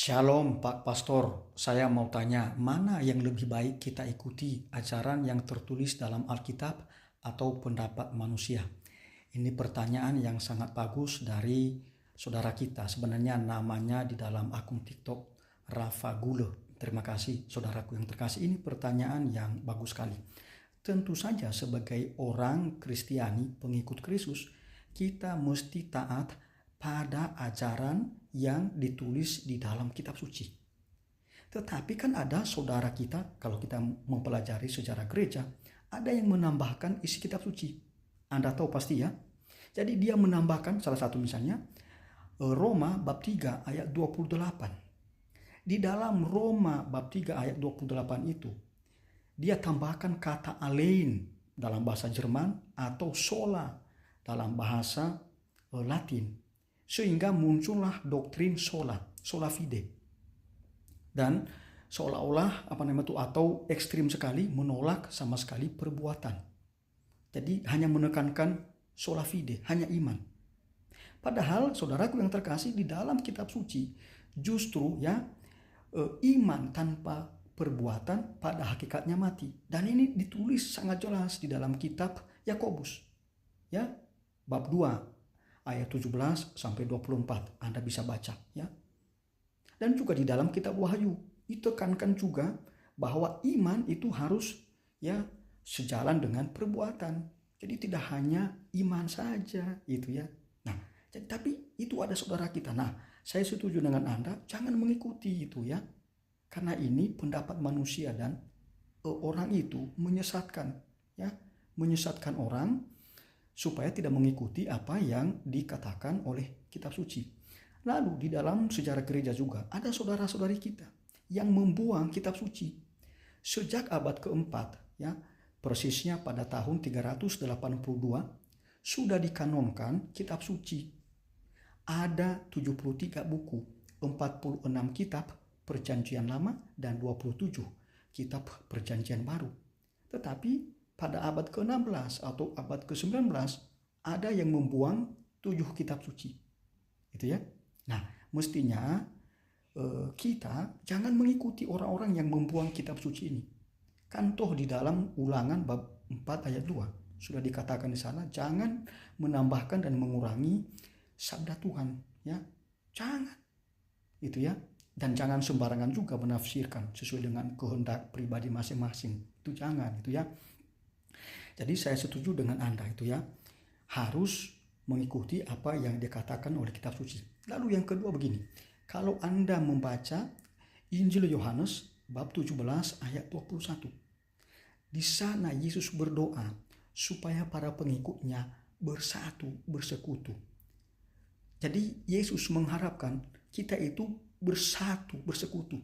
Shalom Pak Pastor, saya mau tanya, mana yang lebih baik kita ikuti, ajaran yang tertulis dalam Alkitab atau pendapat manusia? Ini pertanyaan yang sangat bagus dari saudara kita. Sebenarnya namanya di dalam akun TikTok Rafa Gule. Terima kasih saudaraku yang terkasih. Ini pertanyaan yang bagus sekali. Tentu saja sebagai orang Kristiani, pengikut Kristus, kita mesti taat pada ajaran yang ditulis di dalam kitab suci. Tetapi kan ada saudara kita, kalau kita mempelajari sejarah gereja, ada yang menambahkan isi kitab suci. Anda tahu pasti ya. Jadi dia menambahkan salah satu misalnya Roma bab 3 ayat 28. Di dalam Roma bab 3 ayat 28 itu, dia tambahkan kata allein dalam bahasa Jerman atau sola dalam bahasa Latin. Sehingga muncullah doktrin sola fide. Dan seolah-olah atau ekstrim sekali menolak sama sekali perbuatan. Jadi hanya menekankan sola fide, hanya iman. Padahal saudaraku yang terkasih, di dalam kitab suci justru iman tanpa perbuatan pada hakikatnya mati. Dan ini ditulis sangat jelas di dalam kitab Yakobus. Bab 2 ayat 17 sampai 24 Anda bisa baca ya. Dan juga di dalam kitab Wahyu ditekankan juga bahwa iman itu harus sejalan dengan perbuatan. Jadi tidak hanya iman saja itu ya. Nah, tapi itu ada saudara kita. Nah, saya setuju dengan Anda, jangan mengikuti itu ya. Karena ini pendapat manusia dan orang itu menyesatkan orang supaya tidak mengikuti apa yang dikatakan oleh kitab suci. Lalu di dalam sejarah gereja juga ada saudara-saudari kita yang membuang kitab suci. Sejak abad keempat, persisnya pada tahun 382 sudah dikanonkan kitab suci. Ada 73 buku, 46 kitab Perjanjian Lama dan 27 kitab Perjanjian Baru. Tetapi pada abad ke-16 atau abad ke-19 ada yang membuang 7 kitab suci. Itu ya. Nah, mestinya kita jangan mengikuti orang-orang yang membuang kitab suci ini. Kan toh di dalam Ulangan bab 4 ayat 2 sudah dikatakan di sana, jangan menambahkan dan mengurangi sabda Tuhan, ya. Jangan. Itu ya. Dan jangan sembarangan juga menafsirkan sesuai dengan kehendak pribadi masing-masing. Itu jangan, itu ya. Jadi saya setuju dengan Anda itu ya, harus mengikuti apa yang dikatakan oleh kitab suci. Lalu yang kedua begini, kalau Anda membaca Injil Yohanes bab 17 ayat 21. Di sana Yesus berdoa supaya para pengikutnya bersatu, bersekutu. Jadi Yesus mengharapkan kita itu bersatu, bersekutu.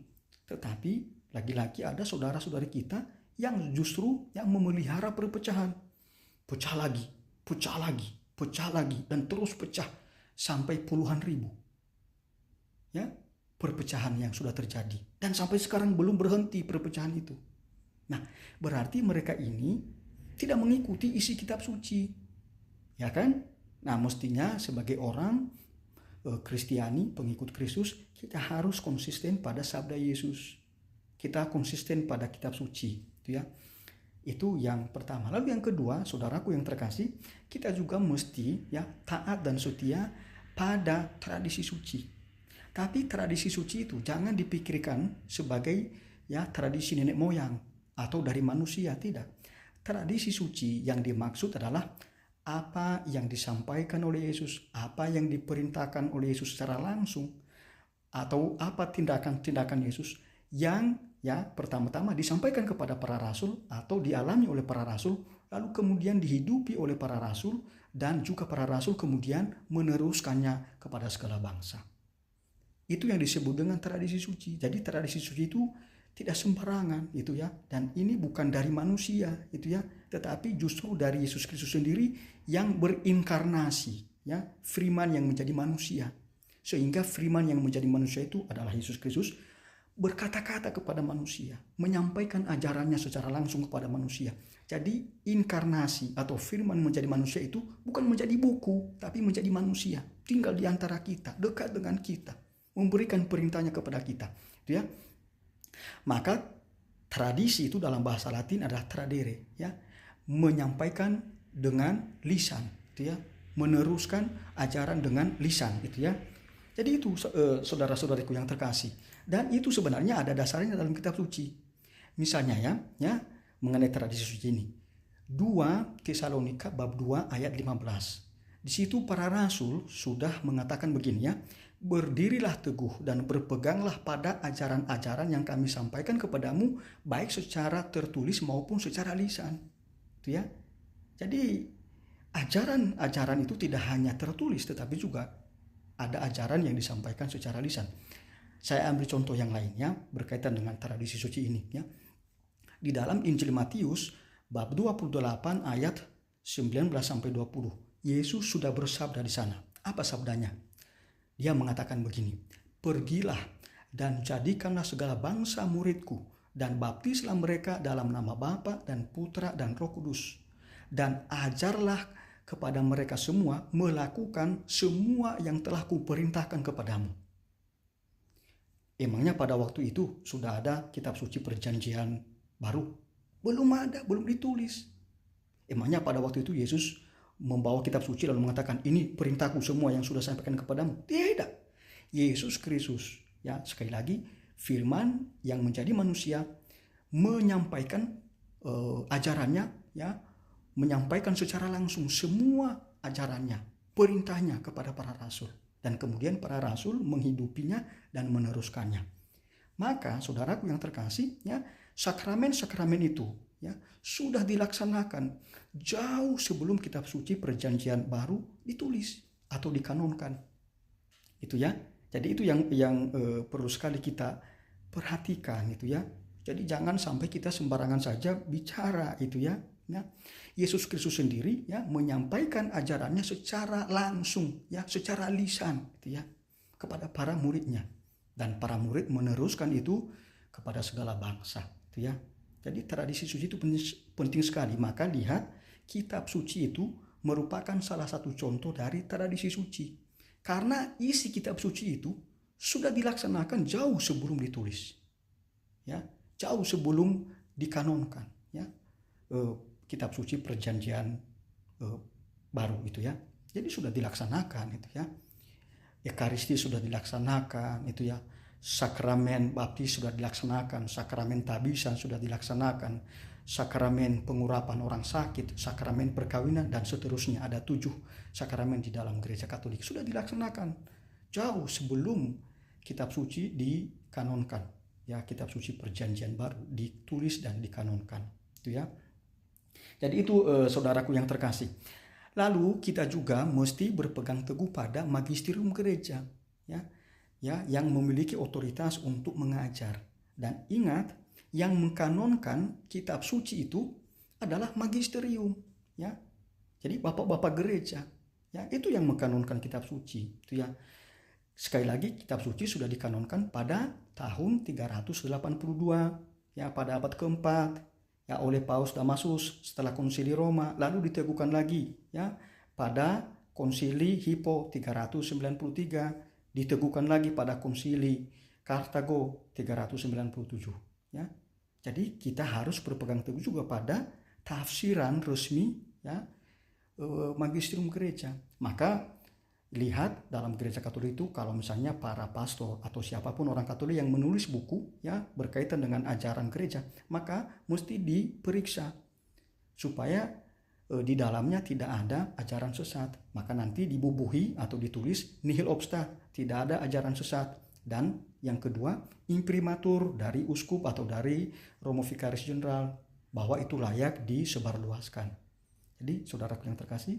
Tetapi lagi-lagi ada saudara-saudari kita yang justru memelihara perpecahan. Pecah lagi, dan terus pecah sampai puluhan ribu. Ya, perpecahan yang sudah terjadi. Dan sampai sekarang belum berhenti perpecahan itu. Nah, berarti mereka ini tidak mengikuti isi kitab suci. Ya kan? Nah, mestinya sebagai orang Kristiani, pengikut Kristus, kita harus konsisten pada sabda Yesus. Kita konsisten pada kitab suci. Itu yang pertama. Lalu yang kedua, saudaraku yang terkasih, kita juga mesti taat dan setia pada tradisi suci. Tapi tradisi suci itu jangan dipikirkan sebagai tradisi nenek moyang atau dari manusia, tidak. Tradisi suci yang dimaksud adalah apa yang disampaikan oleh Yesus, apa yang diperintahkan oleh Yesus secara langsung, atau apa tindakan-tindakan Yesus yang pertama-tama disampaikan kepada para rasul atau dialami oleh para rasul, lalu kemudian dihidupi oleh para rasul, dan juga para rasul kemudian meneruskannya kepada segala bangsa. Itu yang disebut dengan tradisi suci. Jadi tradisi suci itu tidak sembarangan itu ya, dan ini bukan dari manusia itu ya, tetapi justru dari Yesus Kristus sendiri yang berinkarnasi, firman yang menjadi manusia. Sehingga firman yang menjadi manusia itu adalah Yesus Kristus, berkata-kata kepada manusia, menyampaikan ajarannya secara langsung kepada manusia. Jadi inkarnasi atau firman menjadi manusia itu bukan menjadi buku, tapi menjadi manusia, tinggal di antara kita, dekat dengan kita. memberikan perintahnya kepada kita, gitu ya. Maka tradisi itu dalam bahasa Latin adalah tradere, ya, menyampaikan dengan lisan, gitu ya, meneruskan ajaran dengan lisan, gitu ya. Jadi itu saudara-saudariku yang terkasih, dan itu sebenarnya ada dasarnya dalam kitab suci. Misalnya ya mengenai tradisi suci ini. 2 Tesalonika bab 2 ayat 15. Di situ para rasul sudah mengatakan begini ya, berdirilah teguh dan berpeganglah pada ajaran-ajaran yang kami sampaikan kepadamu, baik secara tertulis maupun secara lisan. Itu ya. Jadi ajaran-ajaran itu tidak hanya tertulis, tetapi juga ada ajaran yang disampaikan secara lisan. Saya ambil contoh yang lainnya berkaitan dengan tradisi suci ini ya. Di dalam Injil Matius bab 28 ayat 19 sampai 20. Yesus sudah bersabda di sana. Apa sabdanya? Dia mengatakan begini, pergilah dan jadikanlah segala bangsa muridku dan baptislah mereka dalam nama Bapa dan Putra dan Roh Kudus. Dan ajarlah kepada mereka semua melakukan semua yang telah kuperintahkan kepadamu. Emangnya pada waktu itu sudah ada kitab suci perjanjian baru? Belum ada, belum ditulis. Emangnya pada waktu itu Yesus membawa kitab suci lalu mengatakan ini perintahku semua yang sudah saya sampaikan kepadamu? Tidak. Yesus Kristus, ya sekali lagi, firman yang menjadi manusia menyampaikan ajarannya, ya, menyampaikan secara langsung semua ajarannya, perintahnya kepada para rasul, dan kemudian para rasul menghidupinya dan meneruskannya. Maka saudaraku yang terkasih, ya, sakramen-sakramen itu ya sudah dilaksanakan jauh sebelum kitab suci perjanjian baru ditulis atau dikanonkan. Itu ya. Jadi itu yang perlu sekali kita perhatikan itu ya. Jadi jangan sampai kita sembarangan saja bicara itu ya. Ya. Yesus Kristus sendiri ya menyampaikan ajarannya secara langsung ya, secara lisan gitu ya kepada para muridnya, dan para murid meneruskan itu kepada segala bangsa gitu ya. Jadi tradisi suci itu penting sekali. Maka lihat, kitab suci itu merupakan salah satu contoh dari tradisi suci. Karena isi kitab suci itu sudah dilaksanakan jauh sebelum ditulis. Ya, jauh sebelum dikanonkan ya. Kitab suci perjanjian baru itu ya. Jadi sudah dilaksanakan itu ya. Ekaristi sudah dilaksanakan itu ya. Sakramen baptis sudah dilaksanakan, sakramen tabisan sudah dilaksanakan, sakramen pengurapan orang sakit, sakramen perkawinan, dan seterusnya. Ada 7 sakramen di dalam gereja Katolik sudah dilaksanakan jauh sebelum kitab suci dikanonkan. Ya, kitab suci perjanjian baru ditulis dan dikanonkan. Itu ya. Jadi itu saudaraku yang terkasih. Lalu kita juga mesti berpegang teguh pada magisterium gereja, ya, yang memiliki otoritas untuk mengajar. Dan ingat, yang mengkanonkan kitab suci itu adalah magisterium, ya. Jadi bapak-bapak gereja, ya, itu yang mengkanonkan kitab suci, itu ya. Sekali lagi, kitab suci sudah dikanonkan pada tahun 382, ya, pada abad keempat, ya, oleh Paus Damasus setelah konsili Roma, lalu diteguhkan lagi ya pada konsili Hippo 393, diteguhkan lagi pada konsili Kartago 397 ya. Jadi kita harus berpegang teguh juga pada tafsiran resmi ya magisterium gereja. Maka lihat dalam gereja Katolik itu, kalau misalnya para pastor atau siapapun orang Katolik yang menulis buku ya berkaitan dengan ajaran gereja, maka mesti diperiksa supaya di dalamnya tidak ada ajaran sesat. Maka nanti dibubuhi atau ditulis nihil obsta, tidak ada ajaran sesat. Dan yang kedua, imprimatur dari uskup atau dari Romo Vikaris Jenderal bahwa itu layak disebarluaskan. Jadi saudaraku yang terkasih,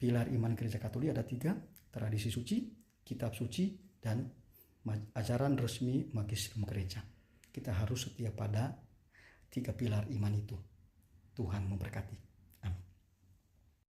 pilar iman gereja Katolik ada 3, tradisi suci, kitab suci, dan ajaran resmi magisterium gereja. Kita harus setia pada 3 pilar iman itu. Tuhan memberkati.